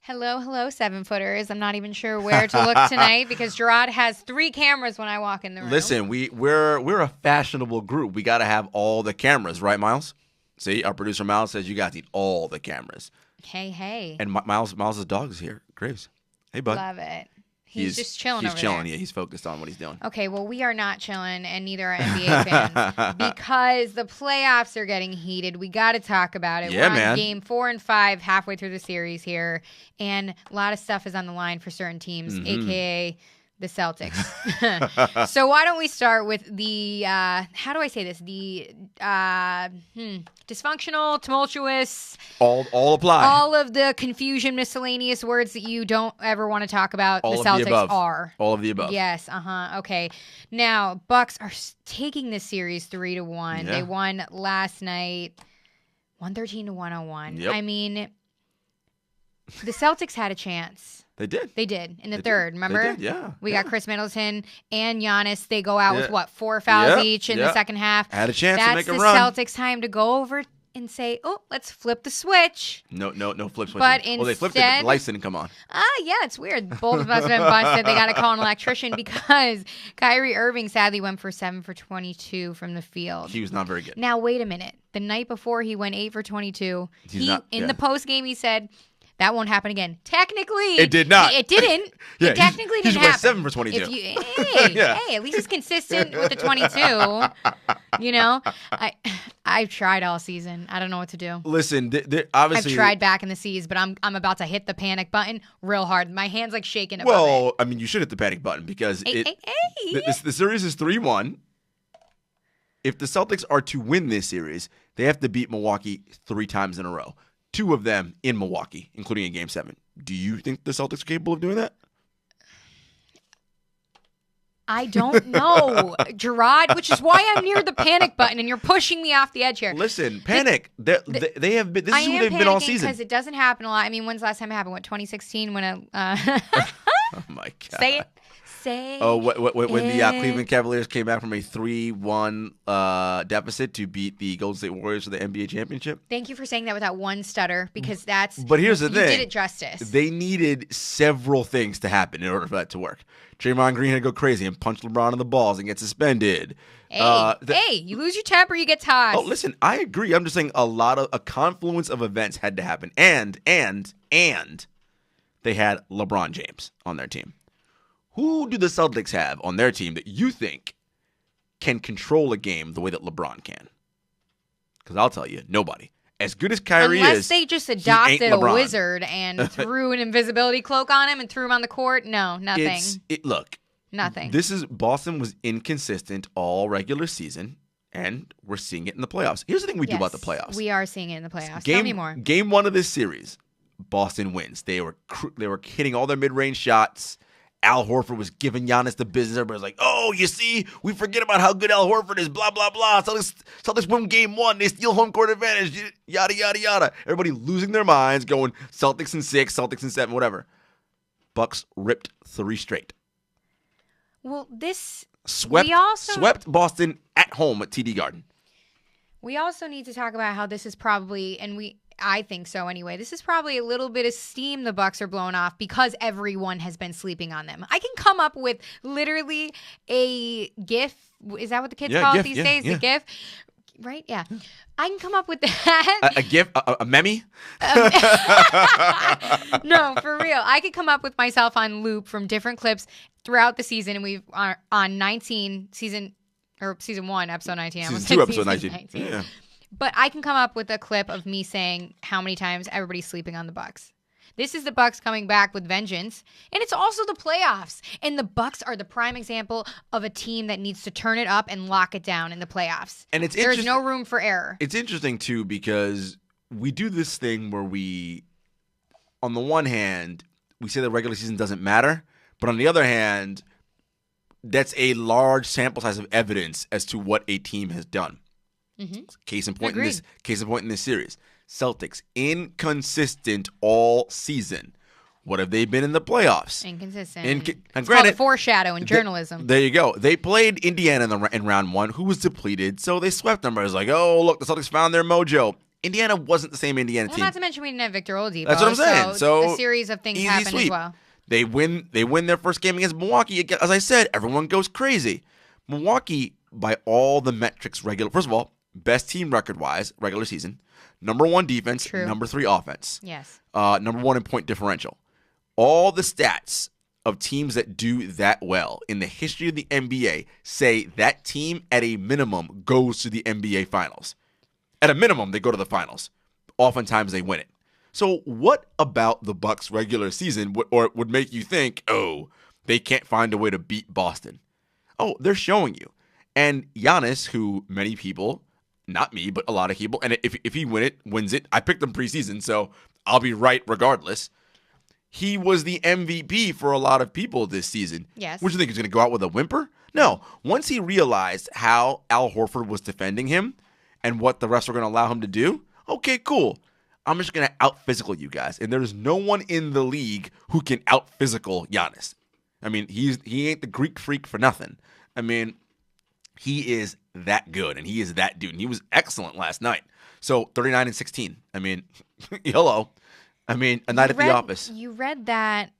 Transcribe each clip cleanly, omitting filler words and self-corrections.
Hello, 7-footers. I'm not even sure where to look tonight because Jarod has 3 cameras when I walk in the room. Listen, we're a fashionable group. We got to have all the cameras, right, Miles? See, our producer Miles says you guys need all the cameras. Hey. And Miles' dog is here, Graves. Hey, bud. Love it. He's just chilling over there. He's chilling, yeah. He's focused on what he's doing. Okay, well, we are not chilling, and neither are NBA fans, because the playoffs are getting heated. We got to talk about it. Yeah, We're on man. Game 4 and 5, halfway through the series here, and a lot of stuff is on the line for certain teams, a.k.a. the Celtics. So why don't we start with the, how do I say this? The dysfunctional, tumultuous. All apply. All of the confusion, miscellaneous words that you don't ever want to talk about. All the of Celtics the above. are. All of the above. Yes, okay. Now, Bucks are taking this series 3-1. Yeah. They won last night 113-101. Yep. I mean, the Celtics had a chance. They did. They did in the third, remember? They did, yeah. We got Chris Middleton and Giannis. They go out with, Yeah. what, 4 fouls Yep, each in yep. the second half. Had a chance to make a That's run. the Celtics' time to go over and say, oh, let's flip the switch. No flip switching. But Well, they flipped it, instead- but the lights didn't come on. Yeah, it's weird. Both of us have been busted. They got to call an electrician because Kyrie Irving sadly went for 7 for 22 from the field. He was not very good. Now, wait a minute. The night before, he went 8 for 22. In yeah. the post game, he said, that won't happen again. Technically, It did not. It didn't. Yeah, It technically he didn't should went happen. 7 for 22. Yeah. Hey, at least he's consistent with the 22. You know, I've tried all season. I don't know what to do. Listen, I've obviously. tried back in the seas, but I'm about to hit the panic button real hard. My hand's like shaking above it. Well, I mean, you should hit the panic button because Hey. the series is 3-1. If the Celtics are to win this series, they have to beat Milwaukee 3 times in a row. 2 of them in Milwaukee, including in Game 7. Do you think the Celtics are capable of doing that? I don't know, Jarod, which is why I'm near the panic button, and you're pushing me off the edge here. Listen, panic. They have been. This is who they've been all season. Because it doesn't happen a lot. I mean, when's the last time it happened? What, 2016 when a Oh my God. Say it. Say Oh, when the it. Cleveland Cavaliers came back from a 3-1 deficit to beat the Golden State Warriors for the NBA championship. Thank you for saying that without one stutter, because that's. But here's the you thing. did it justice. They needed several things to happen in order for that to work. Draymond Green had to go crazy and punch LeBron in the balls and get suspended. Hey, you lose your temper, you get tossed. Oh, listen, I agree. I'm just saying a confluence of events had to happen, and they had LeBron James on their team. Who do the Celtics have on their team that you think can control a game the way that LeBron can? Because I'll tell you, nobody. As good as Kyrie Unless is, they just he ain't adopted a LeBron. wizard and threw an invisibility cloak on him and threw him on the court. No, nothing. Look, Nothing. Boston was inconsistent all regular season, and we're seeing it in the playoffs. Here's the thing we do about the playoffs. We are seeing it in the playoffs. Tell me more. Game 1 of this series, Boston wins. They were hitting all their mid-range shots. Al Horford was giving Giannis the business. Everybody's like, oh, you see, we forget about how good Al Horford is, blah, blah, blah. Celtics win game 1. They steal home court advantage, yada, yada, yada. Everybody losing their minds, going Celtics in 6, Celtics in 7, whatever. Bucks ripped 3 straight. Well, Swept Boston at home at TD Garden. We also need to talk about how this is probably, I think so anyway, this is probably a little bit of steam the Bucks are blowing off because everyone has been sleeping on them. I can come up with literally a GIF. Is that what the kids call it these days? Yeah. The GIF? Right? Yeah. I can come up with that. A GIF? A meme? No, for real. I could come up with myself on loop from different clips throughout the season, and we've on season 1, episode 19. Season 2, episode 19. Yeah. But I can come up with a clip of me saying how many times everybody's sleeping on the Bucks. This is the Bucks coming back with vengeance, and it's also the playoffs. And the Bucks are the prime example of a team that needs to turn it up and lock it down in the playoffs. And there's no room for error. It's interesting too because we do this thing where we, on the one hand, we say the regular season doesn't matter, but on the other hand, that's a large sample size of evidence as to what a team has done. Mm-hmm. Case in point Agreed. in this series. Celtics, inconsistent all season. What have they been in the playoffs? Inconsistent. And it's granted, called a foreshadow in journalism. There you go. They played Indiana in round 1, who was depleted, so they swept them. I was like, oh, look, the Celtics found their mojo. Indiana wasn't the same Indiana Well, team. not to mention we didn't have Victor Oladipo. That's what I'm saying. So a series of things easy happen sweep. as well. They win their first game against Milwaukee. As I said, everyone goes crazy. Milwaukee, by all the metrics, first of all, best team record-wise, regular season. Number 1 defense, True. number 3 offense. Yes. Number 1 in point differential. All the stats of teams that do that well in the history of the NBA say that team at a minimum goes to the NBA Finals. At a minimum, they go to the finals. Oftentimes, they win it. So what about the Bucks regular season would make you think, oh, they can't find a way to beat Boston? Oh, they're showing you. And Giannis, who many people, not me, but a lot of people, and if he wins it, I picked him preseason, so I'll be right regardless. He was the MVP for a lot of people this season. Yes. What do you think, he's going to go out with a whimper? No. Once he realized how Al Horford was defending him and what the refs were going to allow him to do, okay, cool. I'm just going to out-physical you guys. And there's no one in the league who can out-physical Giannis. I mean, he ain't the Greek freak for nothing. I mean, he is that good, and he is that dude. And he was excellent last night. So, 39-16. I mean, hello. I mean, a night at the office. You read that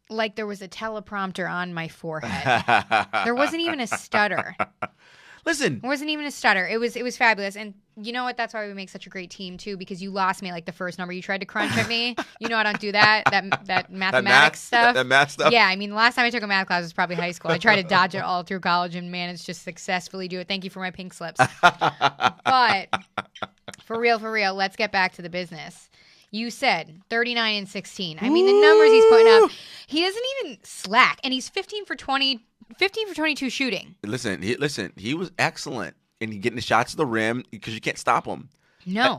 like there was a teleprompter on my forehead. There wasn't even a stutter. Listen. There wasn't even a stutter. It was fabulous. And you know what? That's why we make such a great team, too, because you lost me like the first number. You tried to crunch at me. You know I don't do that mathematics stuff. That math stuff? Yeah, I mean, the last time I took a math class was probably high school. I tried to dodge it all through college and managed to successfully do it. Thank you for my pink slips. But for real, let's get back to the business. You said 39-16. I mean, the numbers he's putting up, he doesn't even slack. And he's 15 for 22 shooting. Listen, he was excellent in getting the shots to the rim because you can't stop him. No,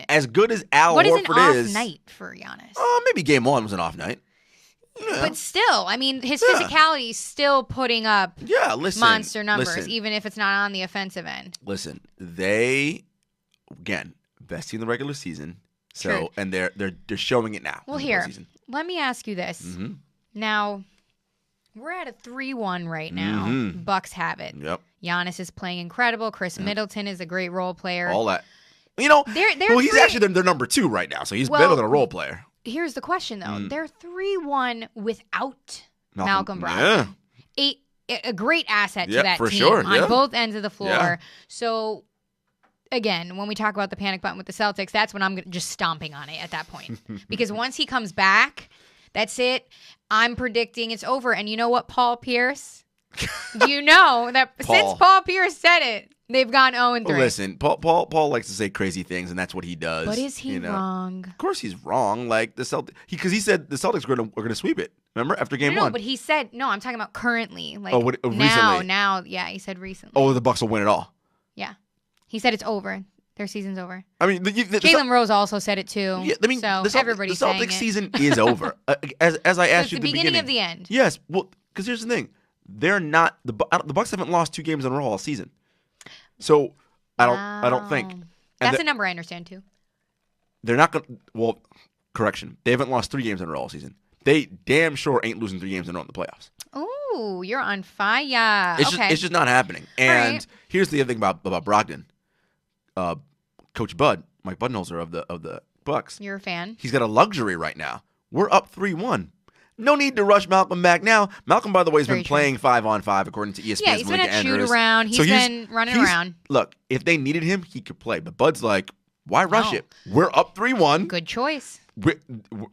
as good as Al what Horford is an off is, night for Giannis? Maybe game 1 was an off night. Yeah. But still, I mean, his physicality is still putting up monster numbers, even if it's not on the offensive end. Listen, they, again, best team in the regular season. So True. And they're showing it now. Well, here, let me ask you this. Mm-hmm. Now, we're at a 3-1 right now. Mm-hmm. Bucks have it. Yep. Giannis is playing incredible. Chris Middleton is a great role player. All that. You know, he's actually their number 2 right now, so he's better than a role player. Here's the question, though. They're 3-1 without Malcolm Brogdon. Yeah. A great asset to that for team sure. on both ends of the floor. Yeah. So, again, when we talk about the panic button with the Celtics, that's when I'm just stomping on it at that point. Because once he comes back, that's it. I'm predicting it's over. And you know what, Paul Pierce? You know that since Paul Pierce said it, they've gone 0-3. Listen, Paul likes to say crazy things, and that's what he does. But is he wrong? Of course he's wrong. Like the Celtics, because he said the Celtics were going to sweep it. Remember after game 1? No, but he said no. I'm talking about currently. Like recently? Now, yeah, he said recently. Oh, the Bucks will win it all. Yeah, he said it's over. Their season's over. I mean, Jalen Rose also said it too. Yeah, I mean, so everybody's the Celtics saying season is over. As I asked you at the beginning of the end. Yes, well, because here's the thing: they're not the Bucks haven't lost 2 games in a row all season. So I don't think that's a number I understand too. They're not going. Well, correction: they haven't lost 3 games in a row all season. They damn sure ain't losing 3 games in a row in the playoffs. Ooh, you're on fire. It's just not happening. And here's the other thing about Brogdon. Coach Bud, Mike Budenholzer of the Bucks. You're a fan. He's got a luxury right now. We're up 3-1. No need to rush Malcolm back now. Malcolm, by the way, has been playing 5-on-5 according to ESPN's Yeah, he's been Malika a shoot Andrews. around. He's been running around. Look, if they needed him, he could play. But Bud's like, why rush it? We're up 3-1. Good choice.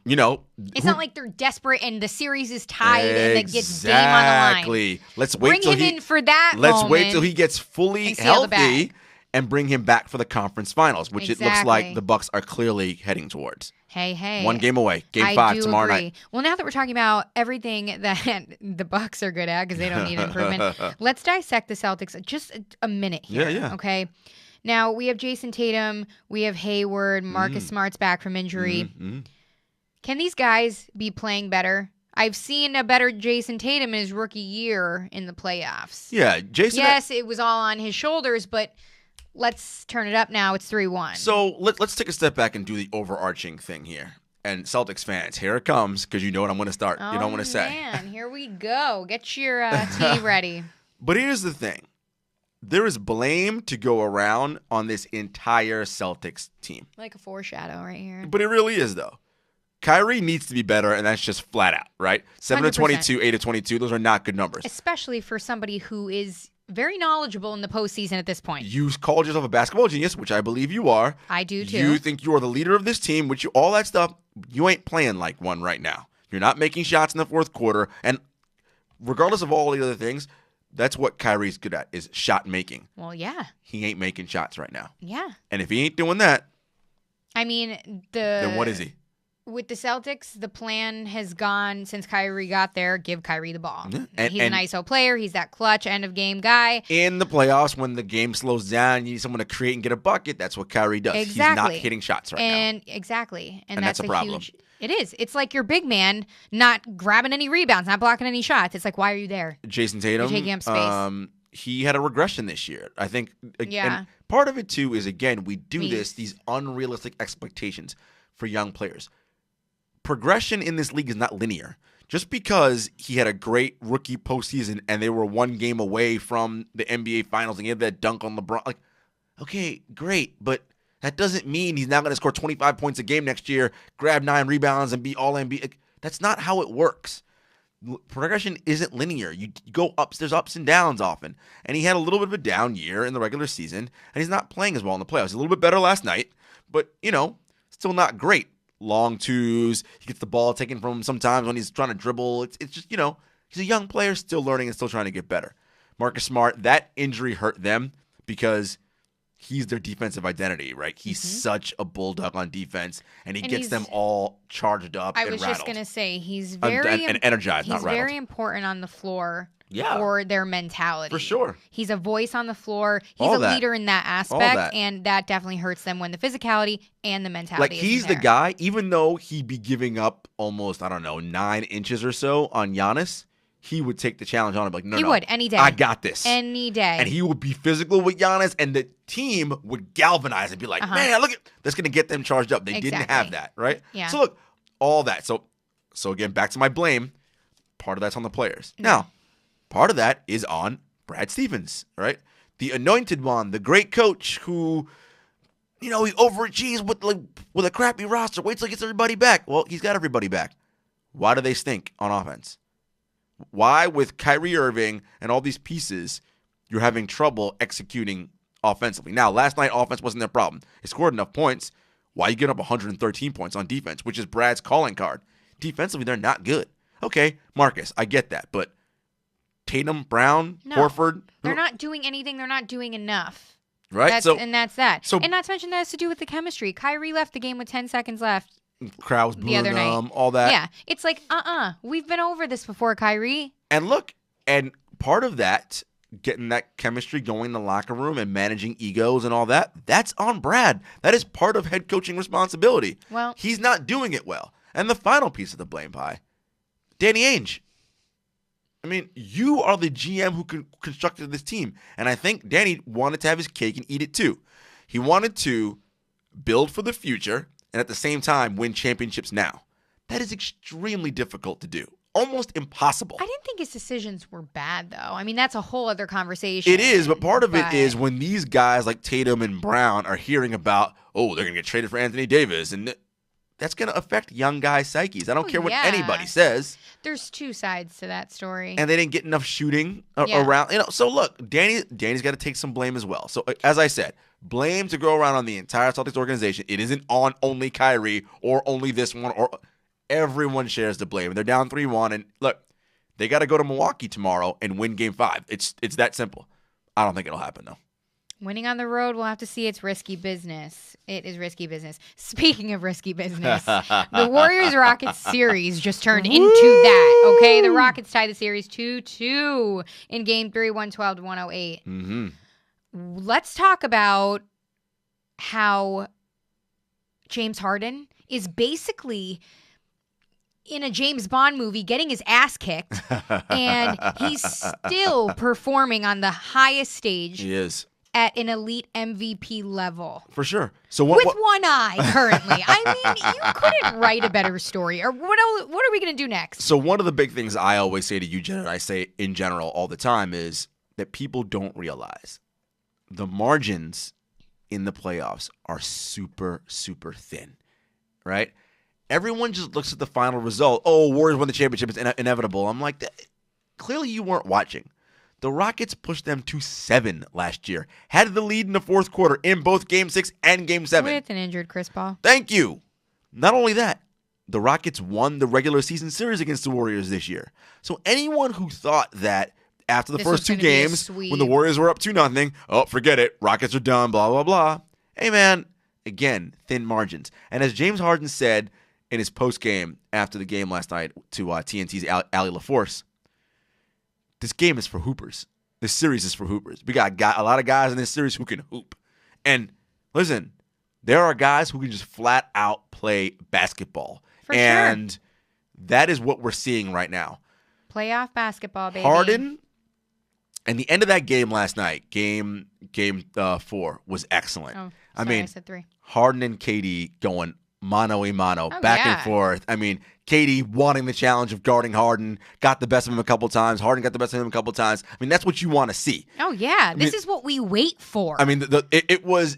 You know, it's not like they're desperate and the series is tied and it gets game on the line. Exactly. Let's wait till in for that. Let's wait till he gets fully healthy and bring him back for the conference finals, which it looks like the Bucks are clearly heading towards. Hey. 1 game away. Game 5 tomorrow night. Well, now that we're talking about everything that the Bucks are good at because they don't need improvement, let's dissect the Celtics just a minute here. Yeah. Okay. Now, we have Jason Tatum. We have Hayward. Marcus Smart's back from injury. Mm-hmm. Can these guys be playing better? I've seen a better Jason Tatum in his rookie year in the playoffs. Yeah, Jason. Yes, it was all on his shoulders, but let's turn it up now. It's 3-1. So let's take a step back and do the overarching thing here. And Celtics fans, here it comes, because you know what I'm going to start. Oh, you know what I'm going to say. Man, here we go. Get your tea ready. But here's the thing. there is blame to go around on this entire Celtics team. Like a foreshadow right here. But it really is, though. Kyrie needs to be better, and that's just flat out, right? 7 of 22, 8 of 22. Those are not good numbers. Especially for somebody who is very knowledgeable in the postseason at this point. You called yourself a basketball genius, which I believe you are. I do, too. You think you are the leader of this team, which all that stuff, you ain't playing like one right now. You're not making shots in the fourth quarter, and regardless of all the other things, that's what Kyrie's good at, is shot making. Well, yeah. He ain't making shots right now. Yeah. And if he ain't doing that, I mean, then what is he? With the Celtics, the plan has gone since Kyrie got there, give Kyrie the ball. Yeah. He's an ISO player. He's that clutch end-of-game guy. In the playoffs, when the game slows down, you need someone to create and get a bucket. That's what Kyrie does. Exactly. He's not hitting shots right now. Exactly. And that's a problem. It is. It's like your big man not grabbing any rebounds, not blocking any shots. It's like, why are you there? Jason Tatum. You're taking up space. He had a regression this year. I think. Yeah. And part of it, too, is, again, we do these unrealistic expectations for young players. Progression in this league is not linear. Just because he had a great rookie postseason and they were one game away from the NBA Finals and he had that dunk on LeBron, like, okay, great, but that doesn't mean he's now going to score 25 points a game next year, grab 9 rebounds, and be all NBA. Like, that's not how it works. Progression isn't linear. You go ups. There's ups and downs often. And he had a little bit of a down year in the regular season, and he's not playing as well in the playoffs. He's a little bit better last night, but, still not great. Long twos. He gets the ball taken from him sometimes when he's trying to dribble. It's just, he's a young player still learning and still trying to get better. Marcus Smart, that injury hurt them because he's their defensive identity, right? He's such a bulldog on defense, and he gets them all charged up and rattled. I was just going to say, he's very and energized, not rattled. He's very important on the floor. Yeah. For their mentality. For sure. He's a voice on the floor. He's a leader in that aspect, and that definitely hurts them when the physicality and the mentality Like, he's the guy, even though he'd be giving up almost, 9 inches or so on Giannis, he would take the challenge on him. Like, no, he would, any day. I got this. Any day. And he would be physical with Giannis, and the team would galvanize and be like, man, look, that's going to get them charged up. They didn't have that, right? Yeah. So, look, all that. So again, back to my blame. Part of that's on the players. Now, part of that is on Brad Stevens, right? The anointed one, the great coach who, he overachieves with a crappy roster. Wait till he gets everybody back. Well, he's got everybody back. Why do they stink on offense? Why, with Kyrie Irving and all these pieces, you're having trouble executing offensively? Now, last night, offense wasn't their problem. They scored enough points. Why you getting up 113 points on defense, which is Brad's calling card? Defensively, they're not good. Okay, Marcus, I get that, but Tatum, Brown, Horford. They're not doing anything. They're not doing enough. Right? And that's that. And not to mention that has to do with the chemistry. Kyrie left the game with 10 seconds left. Crowd was booing the other night. All that. Yeah. It's like, we've been over this before, Kyrie. And look, and part of that, getting that chemistry going in the locker room and managing egos and all that, that's on Brad. That is part of head coaching responsibility. Well, he's not doing it well. And the final piece of the blame pie, Danny Ainge. I mean, you are the GM who constructed this team. And I think Danny wanted to have his cake and eat it too. He wanted to build for the future and at the same time win championships now. That is extremely difficult to do. Almost impossible. I didn't think his decisions were bad, though. I mean, that's a whole other conversation. It is, but part of it is when these guys like Tatum and Brown are hearing about, they're going to get traded for Anthony Davis, and that's going to affect young guys' psyches. I don't care what anybody says. There's two sides to that story. And they didn't get enough shooting around. So look, Danny's got to take some blame as well. So as I said, blame to go around on the entire Celtics organization. It isn't on only Kyrie or only this one. Or everyone shares the blame. They're down 3-1. And look, they got to go to Milwaukee tomorrow and win Game 5. It's that simple. I don't think it'll happen, though. Winning on the road, we'll have to see. It's risky business. It is risky business. Speaking of risky business, the Warriors-Rockets series just turned into that. Okay, the Rockets tied the series 2-2 in Game 3, 112-108. Mm-hmm. Let's talk about how James Harden is basically in a James Bond movie getting his ass kicked, and he's still performing on the highest stage. He is. At an elite MVP level. For sure. So with one eye currently. I mean, you couldn't write a better story. Or what are we going to do next? So one of the big things I always say to you, Jenna, and I say in general all the time, is that people don't realize the margins in the playoffs are super, super thin, right? Everyone just looks at the final result. Oh, Warriors won the championship. It's inevitable. I'm like, clearly you weren't watching. The Rockets pushed them to 7 last year. Had the lead in the fourth quarter in both Game 6 and Game 7. With an injured Chris Paul. Thank you. Not only that, the Rockets won the regular season series against the Warriors this year. So anyone who thought that after the first two games, when the Warriors were up 2-0, oh, forget it, Rockets are done, blah, blah, blah. Hey, man, again, thin margins. And as James Harden said in his post-game after the game last night to TNT's Allie LaForce, this game is for hoopers. This series is for hoopers. We got a lot of guys in this series who can hoop. And listen, there are guys who can just flat out play basketball. For and sure. That is what we're seeing right now. Playoff basketball, baby. Harden, and the end of that game last night, game 4, was excellent. Oh, I said 3. Harden and KD going mano-a-mano, back and forth. I mean, KD wanting the challenge of guarding Harden, got the best of him a couple times. Harden got the best of him a couple times. I mean, that's what you want to see. Oh, yeah. This is what we wait for. I mean, it was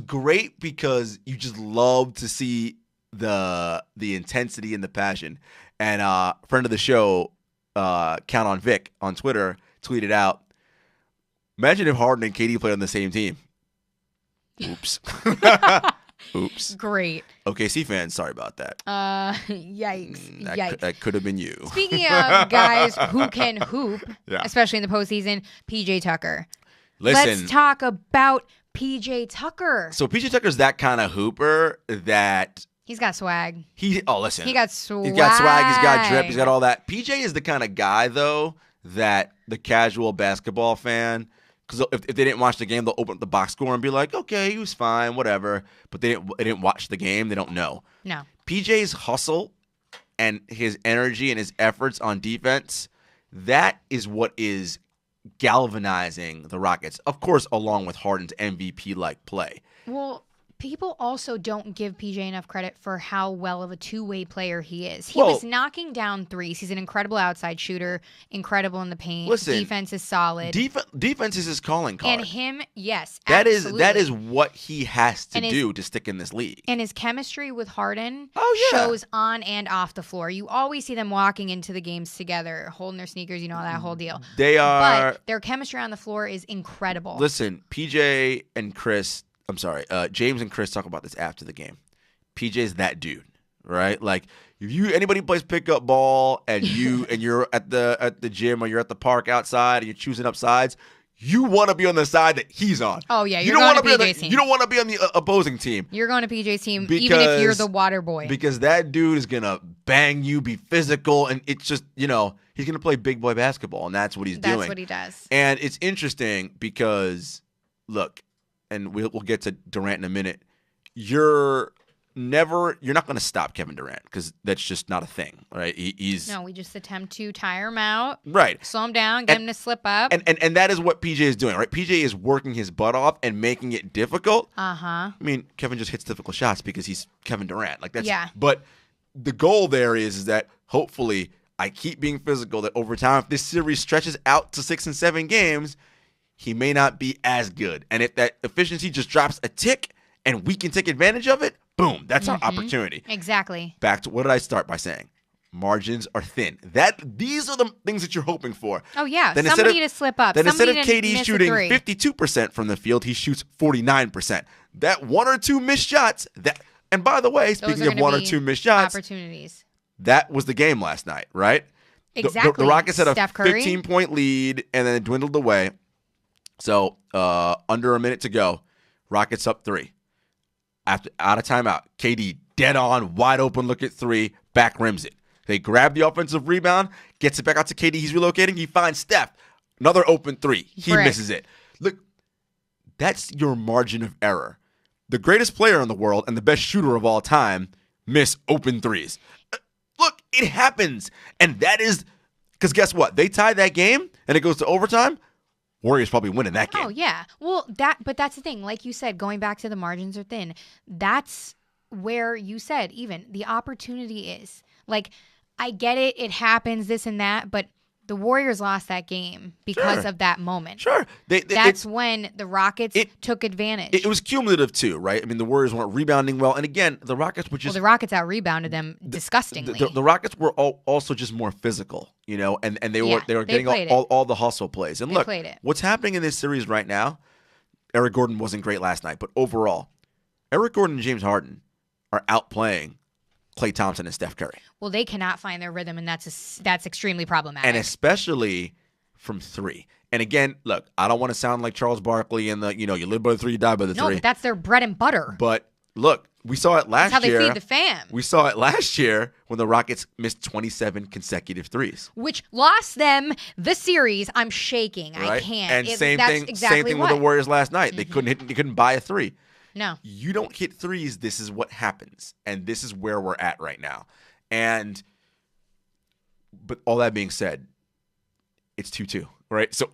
great because you just love to see the intensity and the passion. And friend of the show, Count on Vic on Twitter, tweeted out, imagine if Harden and KD played on the same team. Oops. Oops. Great. OKC fans, sorry about that. Yikes. That could have been you. Speaking of guys who can hoop, especially in the postseason, PJ Tucker. Listen. Let's talk about PJ Tucker. So PJ Tucker's that kind of hooper that... He's got swag. Listen. He got swag. He's got swag. He's got drip. He's got all that. PJ is the kind of guy, though, that the casual basketball fan, because if they didn't watch the game, they'll open up the box score and be like, okay, he was fine, whatever. But they didn't watch the game. They don't know. No. PJ's hustle and his energy and his efforts on defense, that is what is galvanizing the Rockets. Of course, along with Harden's MVP-like play. Well, people also don't give PJ enough credit for how well of a two-way player he is. He was knocking down threes. He's an incredible outside shooter, incredible in the paint. Listen, defense is solid. Defense is his calling card. And him, yes, that absolutely. That is what he has to do to stick in this league. And his chemistry with Harden yeah. shows on and off the floor. You always see them walking into the games together, holding their sneakers, that whole deal. They are. But their chemistry on the floor is incredible. Listen, PJ and Chris. I'm sorry, James and Chris talk about this after the game. PJ's that dude, right? Like if anybody plays pickup ball and you're at the gym or you're at the park outside and you're choosing up sides, you want to be on the side that he's on. Oh yeah, you're going to PJ's team. You don't want to be on the opposing team. You're going to PJ's team even if you're the water boy. Because that dude is gonna bang you, be physical, and it's just he's gonna play big boy basketball, and that's what he's doing. That's what he does. And it's interesting because look. And we'll get to Durant in a minute. You're not going to stop Kevin Durant because that's just not a thing, right? No, we just attempt to tire him out, right? Slow him down, get him to slip up, and that is what PJ is doing, right? PJ is working his butt off and making it difficult. I mean, Kevin just hits difficult shots because he's Kevin Durant, like that's. Yeah. But the goal there is that hopefully I keep being physical. That over time, if this series stretches out to 6 and 7 games. He may not be as good. And if that efficiency just drops a tick and we can take advantage of it, boom, that's our opportunity. Exactly. Back to what did I start by saying? Margins are thin. These are the things that you're hoping for. Oh, yeah. Somebody to slip up. Then somebody instead of KD shooting 52% from the field, he shoots 49%. That one or two missed shots, and by the way, speaking of one or two missed shots, opportunities. That was the game last night, right? Exactly. The Rockets had a Steph Curry. 15-point lead, and then it dwindled away. So under a minute to go, Rockets up 3. Out of timeout, KD dead on, wide open look at 3, back rims it. They grab the offensive rebound, gets it back out to KD. He's relocating. He finds Steph. Another open 3. He misses it. Look, that's your margin of error. The greatest player in the world and the best shooter of all time miss open 3s. Look, it happens. And that is because guess what? They tie that game and it goes to overtime. Warriors probably winning that game. Oh, yeah. Well, but that's the thing. Like you said, going back to the margins are thin. That's where you said even the opportunity is. Like, I get it. It happens, this and that. But The Warriors lost that game because of that moment. Sure. That's when the Rockets took advantage. It was cumulative, too, right? I mean, the Warriors weren't rebounding well. And again, the Rockets were just... Well, the Rockets out-rebounded them disgustingly. The Rockets were also just more physical, you know, and they were getting all the hustle plays. And look, what's happening in this series right now, Eric Gordon wasn't great last night, but overall, Eric Gordon and James Harden are outplaying Klay Thompson and Steph Curry. Well, they cannot find their rhythm, and that's extremely problematic. And especially from three. And again, look, I don't want to sound like Charles Barkley and you live by the three, you die by the three. No, but that's their bread and butter. But look, we saw it last year. That's how they feed the fam. We saw it last year when the Rockets missed 27 consecutive threes. Which lost them the series. I'm shaking. Right? I can't. And same thing with the Warriors last night. Mm-hmm. They couldn't buy a three. No. You don't hit threes, this is what happens. And this is where we're at right now. But all that being said, it's 2-2, right? So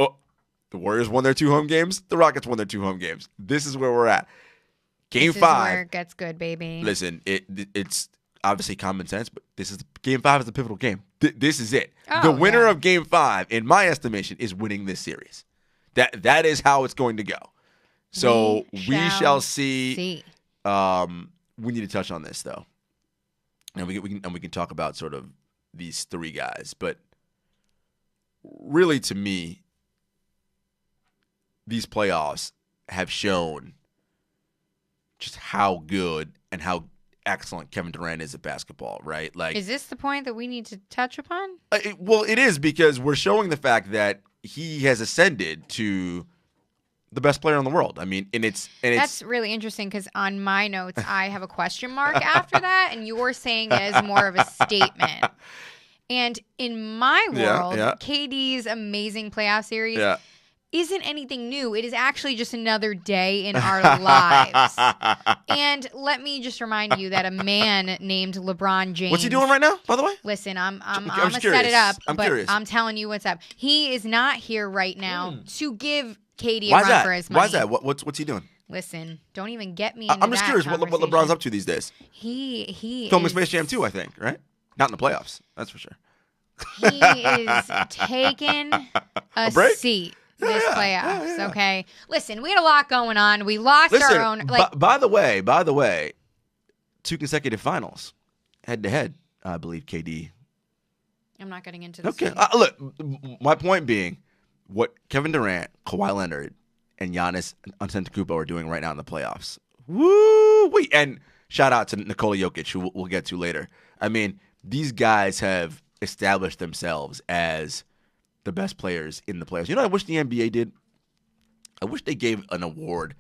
the Warriors won their 2 home games. The Rockets won their 2 home games. This is where we're at. Game 5. This is where it gets good, baby. Listen, it's obviously common sense, but Game 5 is a pivotal game. This is it. Oh, the winner of Game 5, in my estimation, is winning this series. That is how it's going to go. So we shall see. We need to touch on this though, and we can talk about sort of these 3 guys. But really, to me, these playoffs have shown just how good and how excellent Kevin Durant is at basketball. Right? Like, is this the point that we need to touch upon? Well, it is, because we're showing the fact that he has ascended to the best player in the world. I mean, that's really interesting, because on my notes I have a question mark after that, and you're saying it as more of a statement. And in my world, KD's amazing playoff series isn't anything new. It is actually just another day in our lives. And let me just remind you that a man named LeBron James. What's he doing right now, by the way? Listen, I'm gonna set it up, but I'm telling you what's up. He is not here right now to give KD a run for his money. Why is that? What's he doing? Listen, don't even get me into I'm just curious what LeBron's up to these days. He filming Space Jam 2, I think, right? Not in the playoffs, that's for sure. He is taking a seat this playoffs, okay? Listen, we had a lot going on. We lost our own. By the way, 2 consecutive finals, head-to-head, I believe KD. I'm not getting into this. Okay, look, my point being, what Kevin Durant, Kawhi Leonard, and Giannis Antetokounmpo are doing right now in the playoffs. Woo! And shout out to Nikola Jokic, who we'll get to later. I mean, these guys have established themselves as the best players in the playoffs. You know what I wish the NBA did? I wish they gave an award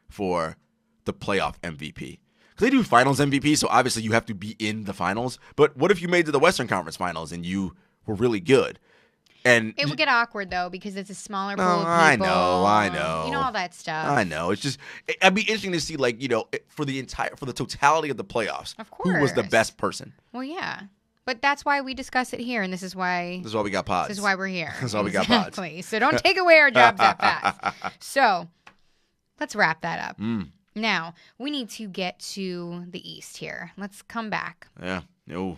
for the playoff MVP. Because they do finals MVP, so obviously you have to be in the finals. But what if you made to the Western Conference Finals and you were really good? And it would get awkward, though, because it's a smaller pool of people. I know. You know all that stuff. I know. It's just, it'd be interesting to see, like, for the totality of the playoffs, of course, who was the best person. Well, yeah. But that's why we discuss it here, and this is why we got pods. This is why we're here. This is why we got pods. Exactly. So don't take away our jobs that fast. So let's wrap that up. Now, we need to get to the East here. Let's come back. Yeah. No.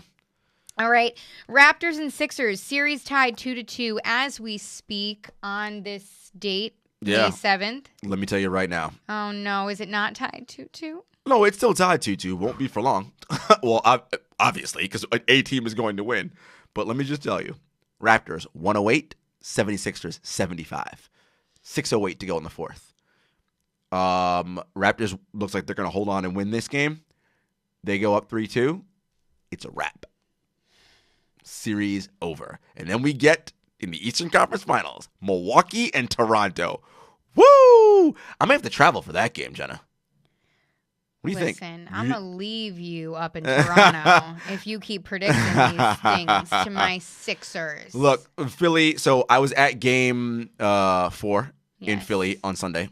All right. Raptors and Sixers, series tied 2-2 as we speak on this date, May 7th. Let me tell you right now. Oh, no. Is it not tied 2-2? No, it's still tied 2-2. Won't be for long. Well, obviously, because a team is going to win. But let me just tell you, Raptors 108, 76ers 75. 6:08 to go in the fourth. Raptors looks like they're going to hold on and win this game. They go up 3-2. It's a wrap. Series over. And then we get in the Eastern Conference Finals, Milwaukee and Toronto. Woo! I may have to travel for that game, Jenna. What do you think? Listen, I'm going to leave you up in Toronto if you keep predicting these things to my Sixers. Look, Philly, so I was at game 4 in Philly on Sunday.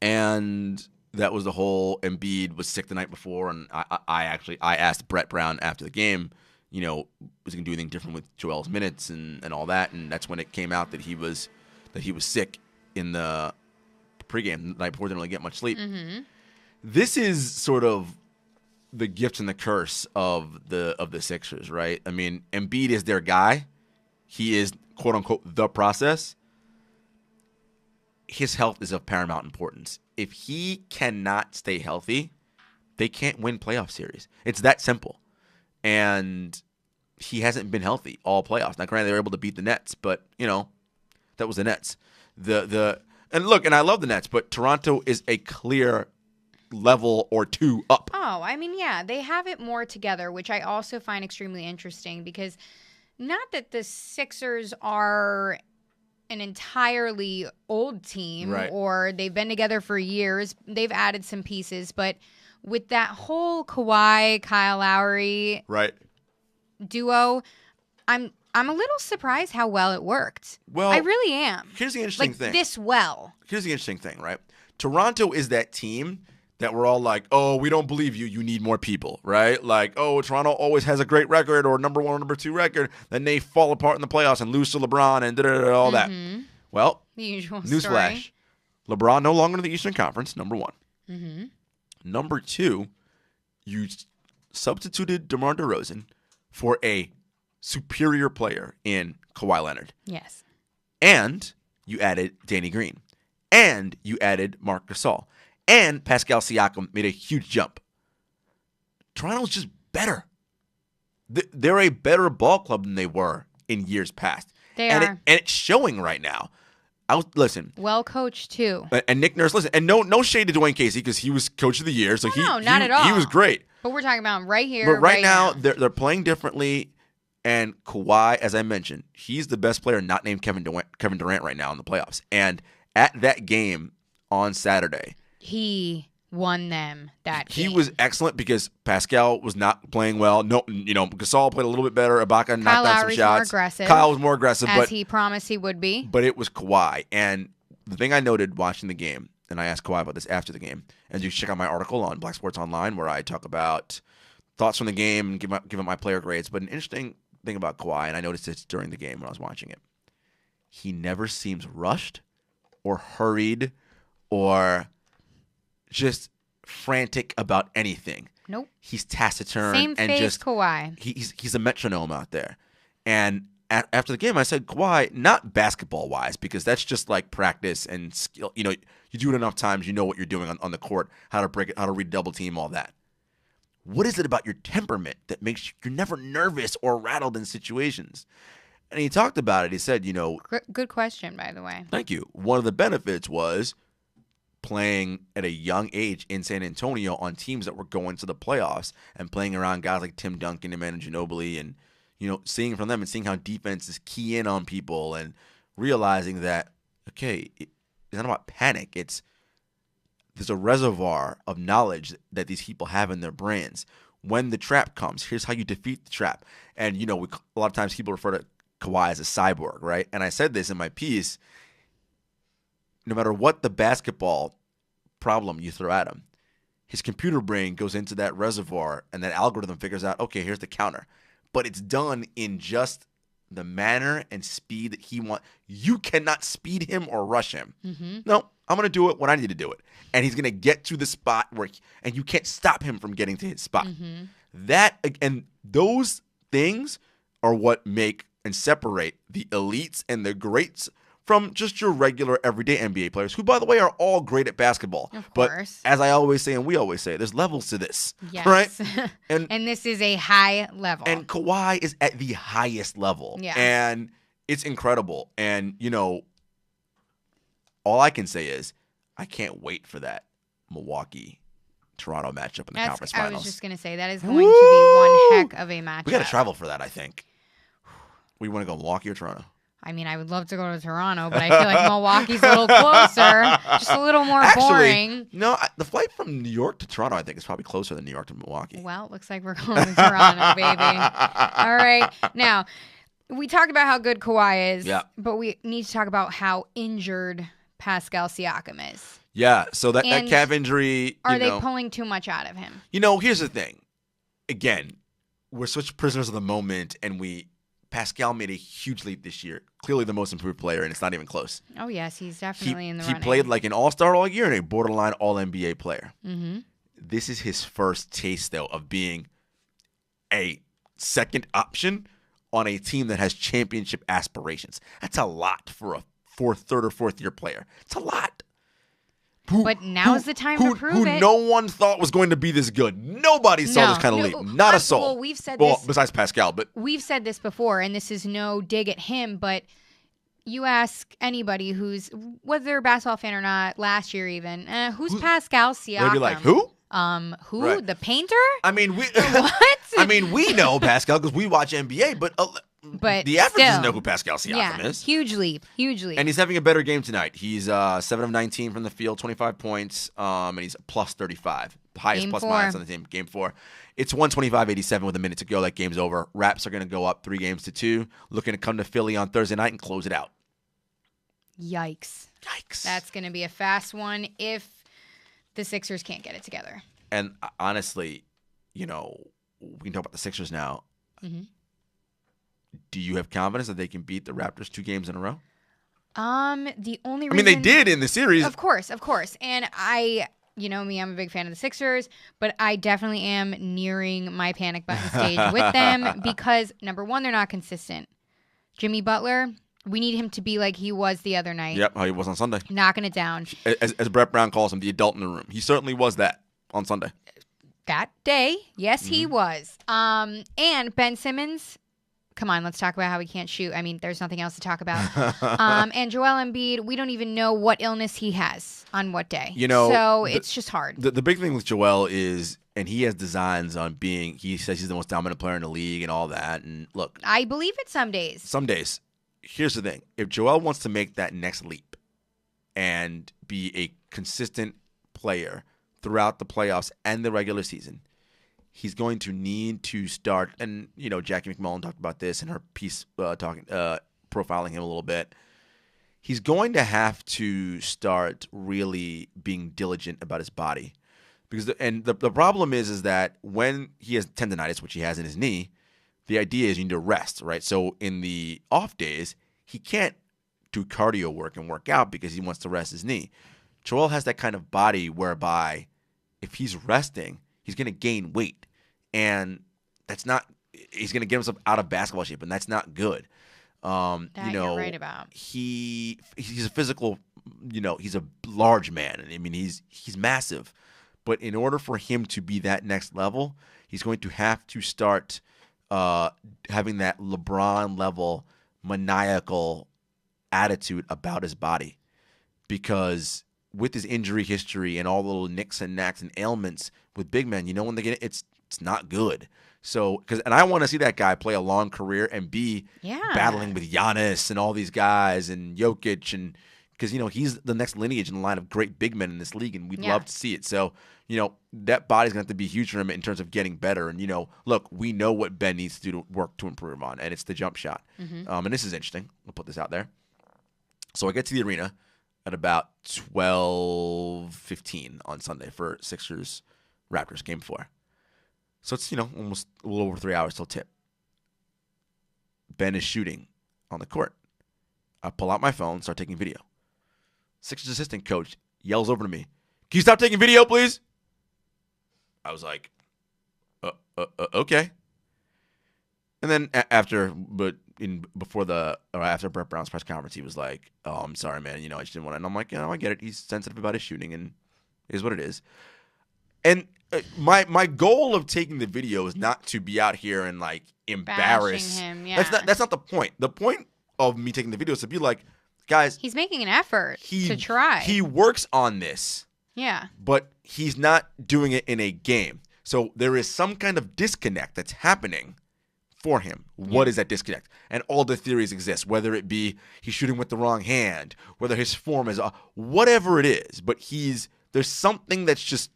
And that was the whole Embiid was sick the night before. And I asked Brett Brown after the game, was he going to do anything different with Joel's minutes and all that? And that's when it came out that he was sick in the pregame the night before, didn't really get much sleep. Mm-hmm. This is sort of the gift and the curse of the Sixers, right? I mean, Embiid is their guy. he is, quote unquote, the process, his health is of paramount importance. If he cannot stay healthy, they can't win playoff series. It's that simple. And he hasn't been healthy all playoffs. Now, granted, they were able to beat the Nets, but, that was the Nets. And look, and I love the Nets, but Toronto is a clear level or two up. Oh, I mean, yeah, they have it more together, which I also find extremely interesting because not that the Sixers are an entirely old team Right. or they've been together for years. They've added some pieces, but with that whole Kawhi, Kyle Lowry Right. duo, I'm a little surprised how well it worked. Well, I really am. Here's the interesting thing. This well. Here's the interesting thing, right? Toronto is that team that we're all like, oh, we don't believe you. You need more people, right? Like, oh, Toronto always has a great record or number 1 or number 2 record. Then they fall apart in the playoffs and lose to LeBron and all that. Well, The usual newsflash. story. LeBron no longer in the Eastern Conference, number 1. Mm-hmm. Number 2, you substituted DeMar DeRozan for a superior player in Kawhi Leonard. Yes. And you added Danny Green. And you added Marc Gasol. And Pascal Siakam made a huge jump. Toronto's just better. They're a better ball club than they were in years past. They and are. And it's showing right now. Listen. Well coached, too. And Nick Nurse, listen. And no shade to Dwayne Casey because he was coach of the year. So No, not at all. He was great. But we're talking about right here, But right now, they're playing differently. And Kawhi, as I mentioned, he's the best player not named Kevin Durant right now in the playoffs. And at that game on Saturday, he won them that game. He was excellent because Pascal was not playing well. No, Gasol played a little bit better. Ibaka knocked Kyle down Lowry's some shots. more aggressive, Kyle was more aggressive, as but he promised he would be. But it was Kawhi. And the thing I noted watching the game, and I asked Kawhi about this after the game, and you check out my article on Black Sports Online where I talk about thoughts from the game and give up my player grades. But an interesting thing about Kawhi, and I noticed this during the game when I was watching it, he never seems rushed or hurried or just frantic about anything. Nope. He's taciturn Same and face just Kawhi. He's a metronome out there. And after the game, I said, Kawhi, not basketball wise, because that's just like practice and skill. You do it enough times, you know what you're doing on the court, how to break it, how to read double team, all that. What is it about your temperament that makes you're never nervous or rattled in situations? And he talked about it. He said, Good question, by the way. Thank you. One of the benefits was playing at a young age in San Antonio on teams that were going to the playoffs and playing around guys like Tim Duncan and Manu Ginobili and, seeing from them and seeing how defense is key in on people and realizing that, okay, it's not about panic. There's a reservoir of knowledge that these people have in their brains. When the trap comes, here's how you defeat the trap. And, a lot of times people refer to Kawhi as a cyborg, right? And I said this in my piece. No matter what the basketball problem you throw at him, his computer brain goes into that reservoir and that algorithm figures out, okay, here's the counter. But it's done in just the manner and speed that he wants. You cannot speed him or rush him. Mm-hmm. No, I'm going to do it when I need to do it. And he's going to get to the spot and you can't stop him from getting to his spot. Mm-hmm. And those things are what make and separate the elites and the greats from just your regular everyday NBA players, who, by the way, are all great at basketball. Of but course. as I always say, and we always say, there's levels to this, Yes. right? And this is a high level. And Kawhi is at the highest level. Yeah. And it's incredible. And, all I can say is I can't wait for that Milwaukee-Toronto matchup in the conference finals. I was just going to say, that is going to be one heck of a matchup. We got to travel for that, I think. We want to go Milwaukee or Toronto? I mean, I would love to go to Toronto, but I feel like Milwaukee's a little closer, just a little more boring. No, the flight from New York to Toronto, I think, is probably closer than New York to Milwaukee. Well, it looks like we're going to Toronto, baby. All right. Now, we talked about how good Kawhi is, but we need to talk about how injured Pascal Siakam is. Yeah, so that calf injury, Are they pulling too much out of him? Here's the thing. Again, we're such prisoners of the moment, and Pascal made a huge leap this year. Clearly the most improved player, and it's not even close. Oh, yes. He's definitely in the running. He played like an all-star all year and a borderline all-NBA player. Mm-hmm. This is his first taste, though, of being a second option on a team that has championship aspirations. That's a lot for a third or fourth year player. It's a lot. But now's the time to prove it. Who no one thought was going to be this good. Nobody saw this kind of leap. Not a soul. Well, we've said this. Besides Pascal, but we've said this before, and this is no dig at him, but you ask anybody whether they're a basketball fan or not, last year even, who's Pascal Siakam? They'd be like, who? Who? Right. The painter? I mean, what? I mean, we know Pascal because we watch NBA, but the average doesn't know who Pascal Siakam is. Huge leap. And he's having a better game tonight. He's 7 of 19 from the field, 25 points, and he's plus 35. Highest plus minus on the team. Game 4. It's 125-87 with a minute to go. That game's over. Raps are going to go up 3-2, looking to come to Philly on Thursday night and close it out. Yikes. That's going to be a fast one if the Sixers can't get it together. And honestly, we can talk about the Sixers now. Mm-hmm. Do you have confidence that they can beat the Raptors 2 games in a row? The only reason... I mean, they did in the series. Of course. And you know me, I'm a big fan of the Sixers, but I definitely am nearing my panic button stage with them because, number one, they're not consistent. Jimmy Butler, we need him to be like he was the other night. Yep, how he was on Sunday. Knocking it down. As Brett Brown calls him, the adult in the room. He certainly was that on Sunday. That day, yes, he was. And Ben Simmons... Come on, let's talk about how he can't shoot. I mean, there's nothing else to talk about. And Joel Embiid, we don't even know what illness he has on what day. So it's just hard. The big thing with Joel is, and he has designs on being, he says he's the most dominant player in the league and all that. And look. I believe it some days. Some days. Here's the thing. If Joel wants to make that next leap and be a consistent player throughout the playoffs and the regular season, he's going to need to start, and Jackie McMullen talked about this in her piece, profiling him a little bit. He's going to have to start really being diligent about his body, because the problem is that when he has tendonitis, which he has in his knee, the idea is you need to rest, right? So in the off days, he can't do cardio work and work out because he wants to rest his knee. Joel has that kind of body whereby if he's resting, he's going to gain weight, and he's going to get himself out of basketball shape, and that's not good. You're right about. He's a physical, he's a large man. I mean, he's massive, but in order for him to be that next level, he's going to have to start having that LeBron level maniacal attitude about his body, because with his injury history and all the little nicks and knacks and ailments with big men, when they get it, it's not good. So, and I want to see that guy play a long career and be battling with Giannis and all these guys and Jokic, and because he's the next lineage in the line of great big men in this league, and we'd love to see it. So, that body's gonna have to be huge for him in terms of getting better. And look, we know what Ben needs to do to work to improve on, and it's the jump shot. Mm-hmm. And this is interesting. We'll put this out there. So I get to the arena at about 12:15 on Sunday for Sixers Raptors game 4. So it's, almost a little over 3 hours till tip. Ben is shooting on the court. I pull out my phone, start taking video. Sixers assistant coach yells over to me, "Can you stop taking video, please?" I was like, okay. And then after Brett Brown's press conference, he was like, "Oh, I'm sorry, man. I just didn't want to." And I'm like, I get it. He's sensitive about his shooting, and it is what it is. And my goal of taking the video is not to be out here and like embarrass him. Yeah. That's not the point. The point of me taking the video is to be like, guys, he's making an effort to try. He works on this. Yeah. But he's not doing it in a game. So there is some kind of disconnect that's happening for him. What is that disconnect? And all the theories exist, whether it be he's shooting with the wrong hand, whether his form is whatever it is, but there's something that's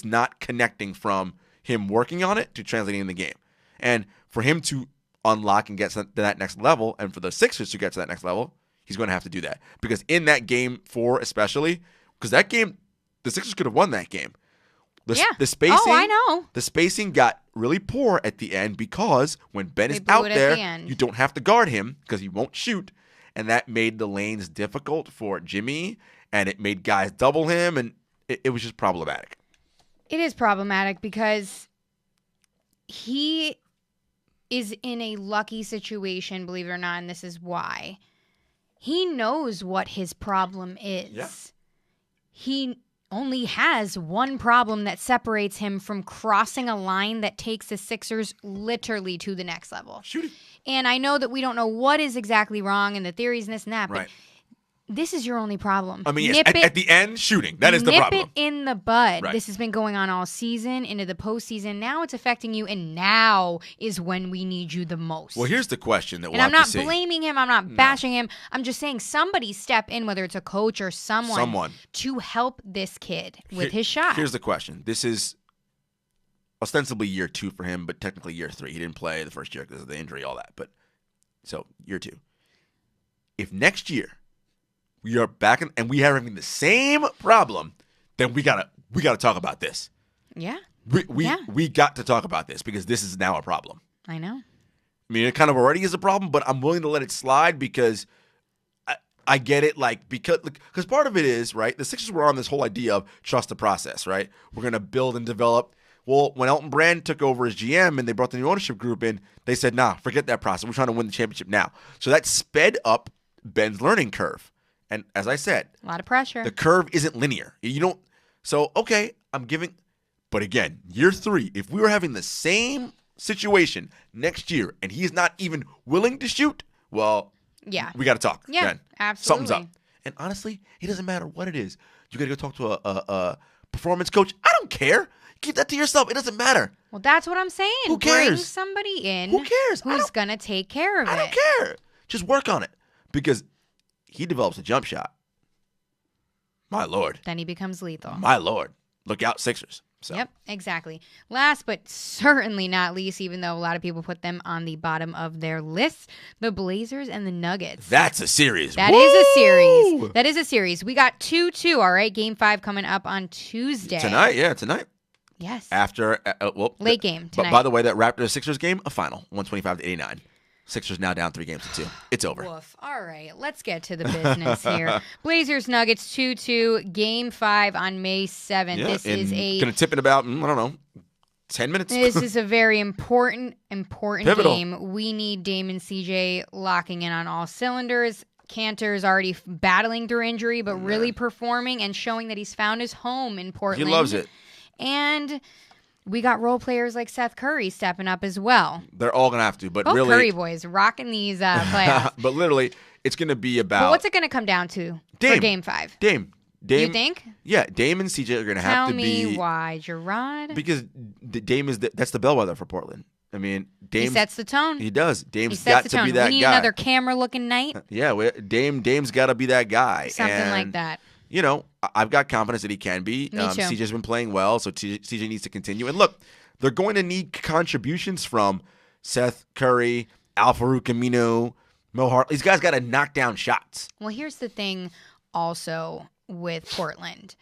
not connecting from him working on it to translating in the game. And for him to unlock and get to that next level, and for the Sixers to get to that next level, he's going to have to do that. Because in that game 4 especially, because that game, the Sixers could have won that game. The spacing, I know. The spacing got really poor at the end because when Ben is out there, you don't have to guard him because he won't shoot. And that made the lanes difficult for Jimmy, and it made guys double him, and it was just problematic. It is problematic because he is in a lucky situation, believe it or not, and this is why. He knows what his problem is. Yeah. He only has one problem that separates him from crossing a line that takes the Sixers literally to the next level. Shooting. And I know that we don't know what is exactly wrong and the theories and this and that, but this is your only problem. I mean, yes, at the end, shooting. That is the problem. Nip it in the bud. Right. This has been going on all season, into the postseason. Now it's affecting you, and now is when we need you the most. Well, here's the question that we'll and have I'm to see. not blaming him. I'm not bashing him. I'm just saying somebody step in, whether it's a coach or someone. To help this kid with his shot. Here's the question. This is ostensibly year 2 for him, but technically year 3. He didn't play the first year because of the injury, all that. But so year 2. If next year we are back and we are having the same problem, then we gotta talk about this. Yeah. We got to talk about this because this is now a problem. I know. I mean, it kind of already is a problem, but I'm willing to let it slide because I get it. Because part of it is, right, the Sixers were on this whole idea of trust the process, right? We're going to build and develop. Well, when Elton Brand took over as GM and they brought the new ownership group in, they said, nah, forget that process. We're trying to win the championship now. So that sped up Ben's learning curve. And as I said, a lot of pressure. The curve isn't linear. You don't. So, okay, I'm giving. But again, year 3, if we were having the same situation next year and he's not even willing to shoot, well, we got to talk. Yeah, man. Absolutely. Something's up. And honestly, it doesn't matter what it is. You got to go talk to a performance coach. I don't care. Keep that to yourself. It doesn't matter. Well, that's what I'm saying. Who cares? Bring somebody in. Who cares? Who's going to take care of it. I don't care. Just work on it. Because he develops a jump shot. My Lord. Then he becomes lethal. My Lord. Look out, Sixers. So. Yep, exactly. Last but certainly not least, even though a lot of people put them on the bottom of their list, the Blazers and the Nuggets. That's a series. That is a series. That is a series. We got 2-2, all right? Game 5 coming up on Tuesday. Tonight. Yes. After, late game tonight. But by the way, that Raptors-Sixers game, a final, 125-89. Sixers now down 3-2. It's over. Woof. All right, let's get to the business here. Blazers Nuggets 2-2, Game 5 on May 7th. Yeah, this is going to tip in about, 10 minutes. This is a very important Pivotal. game. We need Dame and CJ locking in on all cylinders. Cantor's already battling through injury, but really performing and showing that he's found his home in Portland. He loves it. And we got role players like Seth Curry stepping up as well. They're all going to have to, but Both really. Curry boys rocking these playoffs. But literally, it's going to be about. But what's it going to come down to for Game 5? Dame. You think? Yeah, Dame and CJ are going to have to be. Tell me why, Jarod. Because Dame is that's the bellwether for Portland. I mean, Dame. He sets the tone. He does. Dame's got to be that guy. We need another camera-looking night. Yeah, Dame's got to be that guy. Something like that. I've got confidence that he can be. Me too. CJ's been playing well, so CJ needs to continue. And look, they're going to need contributions from Seth Curry, Al-Farouq Aminu, Mo Hart. These guys got to knock down shots. Well, here's the thing also with Portland.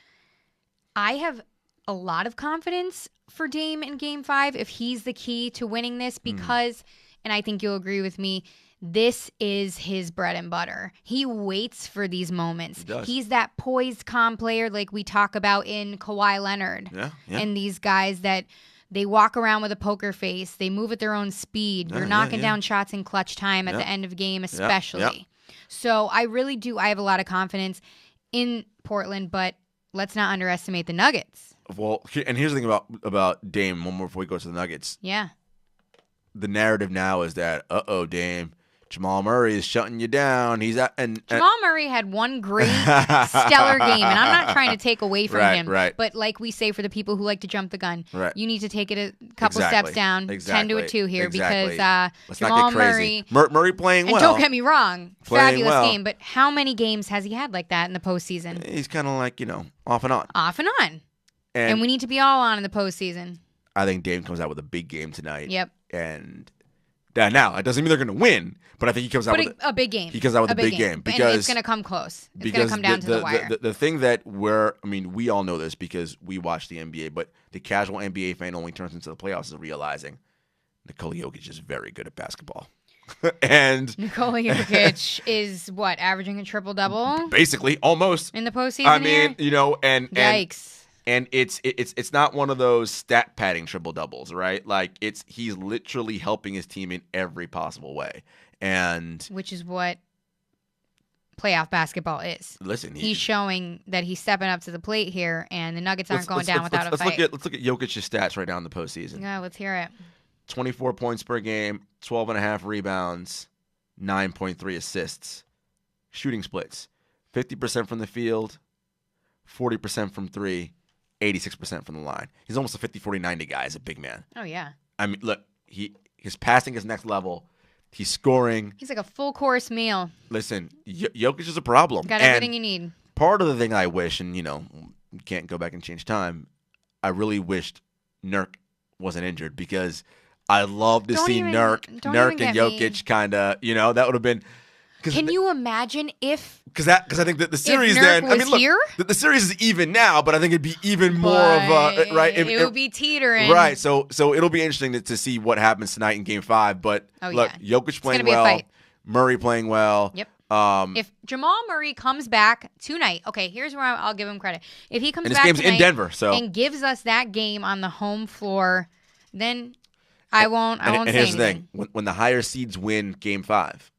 I have a lot of confidence for Dame in Game 5 if he's the key to winning this because, and I think you'll agree with me, this is his bread and butter. He waits for these moments. He does. He's that poised, calm player like we talk about in Kawhi Leonard. Yeah. And these guys that they walk around with a poker face. They move at their own speed. You're knocking down shots in clutch time at the end of game especially. Yeah. So I really do. I have a lot of confidence in Portland, but let's not underestimate the Nuggets. Well, and here's the thing about Dame, one more before we go to the Nuggets. Yeah. The narrative now is that, Dame, Jamal Murray is shutting you down. He's at, and Jamal Murray had one great stellar game, and I'm not trying to take away from him. Right. But like we say for the people who like to jump the gun, you need to take it a couple Exactly. steps down, 10 to a 2 here Exactly. because Let's Jamal not get crazy. Murray playing and well. don't get me wrong, fabulous well. game. But how many games has he had like that in the postseason? He's kind of like, off and on. Off and on. And we need to be all on in the postseason. I think Dame comes out with a big game tonight. Yep. And now, it doesn't mean they're going to win, but I think he comes out with a big game. He comes out with a big game because and it's going to come close. It's going to come down to the wire. The thing that we all know this because we watch the NBA, but the casual NBA fan only turns into the playoffs is realizing Nikola Jokic is very good at basketball. And Nikola Jokic is averaging a triple-double? Basically, almost. In the postseason here? And yikes. And it's not one of those stat padding triple doubles, right? Like he's literally helping his team in every possible way. And which is what playoff basketball is. Listen, he's showing that he's stepping up to the plate here, and the Nuggets aren't going down without a fight. Let's look at Jokic's stats right now in the postseason. Yeah, let's hear it. 24 points per game, 12.5 rebounds, 9.3 assists. Shooting splits: 50% from the field, 40% from three, 86% from the line. He's almost a 50-40-90 guy as a big man. Oh yeah. I mean, look, his passing is next level. He's scoring. He's like a full course meal. Listen, Jokic is a problem. Got everything you need. Part of the thing I wish, and you can't go back and change time, I really wished Nurk wasn't injured because I love to see Nurk and Jokic kind of, that would have been. Can you imagine if? Because I think that the series the series is even now, but I think it'd be even more of a right. It would be teetering. Right. So it'll be interesting to see what happens tonight in Game 5. But look, Jokic playing well, Murray playing well. Yep. If Jamal Murray comes back tonight, okay, here's where I'll give him credit. If he comes back game's tonight in Denver, and gives us that game on the home floor, then I won't say anything. And here's the thing: when the higher seeds win Game 5.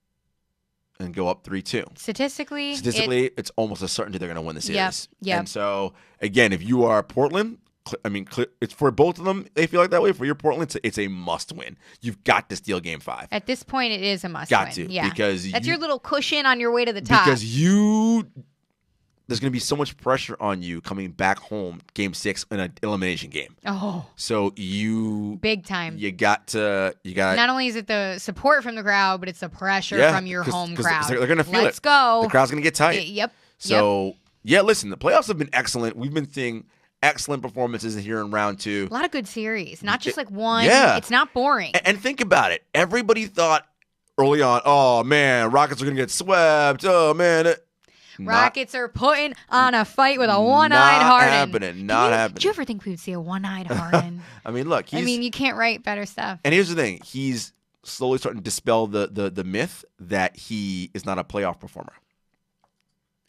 And go up 3-2. Statistically, it's almost a certainty they're going to win the series. Yep. And so, again, if you are Portland, it's for both of them. They feel like that way. For your Portland, it's a must-win. You've got to steal Game 5. At this point, it is a must-win. Got to, yeah. Because that's your little cushion on your way to the top. Because there's going to be so much pressure on you coming back home, Game 6 in an elimination game. Oh. So big time. You got. Not only is it the support from the crowd, but it's the pressure from your home crowd. They're going to feel Let's go. The crowd's going to get tight. Yep. So listen, the playoffs have been excellent. We've been seeing excellent performances here in round 2. A lot of good series, not just like one. Yeah. It's not boring. And think about it. Everybody thought early on, oh man, Rockets are going to get swept. Oh man. Rockets are putting on a fight with a one-eyed Harden. Not happening. Did you ever think we would see a one-eyed Harden? I mean, look. You can't write better stuff. And here's the thing: he's slowly starting to dispel the myth that he is not a playoff performer.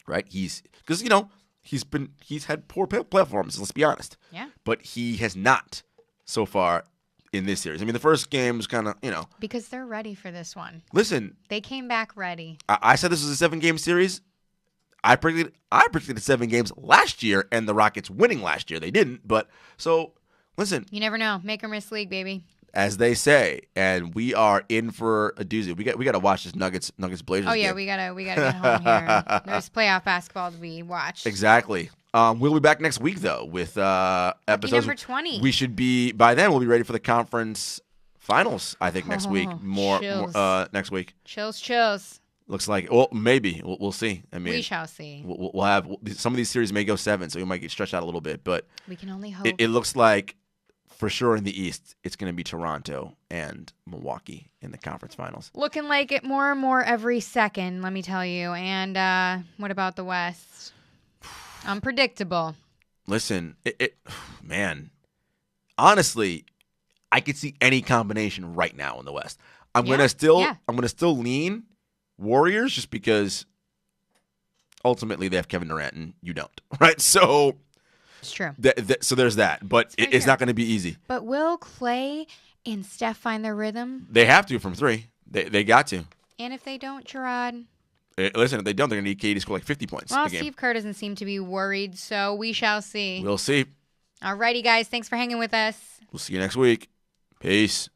Right? He's had poor playoff performances. Let's be honest. Yeah. But he has not so far in this series. I mean, the first game was kind of because they're ready for this one. Listen, they came back ready. I said this was a 7-game series. I predicted 7 games last year, and the Rockets winning last year. They didn't, but so listen. You never know. Make or miss league, baby. As they say, and we are in for a doozy. We got to watch this Nuggets Blazers. Oh yeah, game. we gotta get home here. There's playoff basketball to be watched. Exactly. We'll be back next week though with episodes number 20. We should be by then. We'll be ready for the conference finals. I think next week. More next week. Chills. Looks like, well, maybe we'll see. I mean, we shall see. We'll have some of these series may go 7, so we might get stretched out a little bit. But we can only hope. It looks like, for sure, in the East, it's going to be Toronto and Milwaukee in the conference finals. Looking like it more and more every second. Let me tell you. And what about the West? Unpredictable. Listen, man. Honestly, I could see any combination right now in the West. I'm gonna still lean Warriors just because ultimately they have Kevin Durant and you don't, right? So it's true. So there's that, but it's not going to be easy. But will Clay and Steph find their rhythm? They have to from 3. They got to. And if they don't, Jarod? Listen, if they don't, they're going to need KD to score like 50 points. Well, a game. Steve Kerr doesn't seem to be worried, so we shall see. We'll see. Alrighty, guys. Thanks for hanging with us. We'll see you next week. Peace.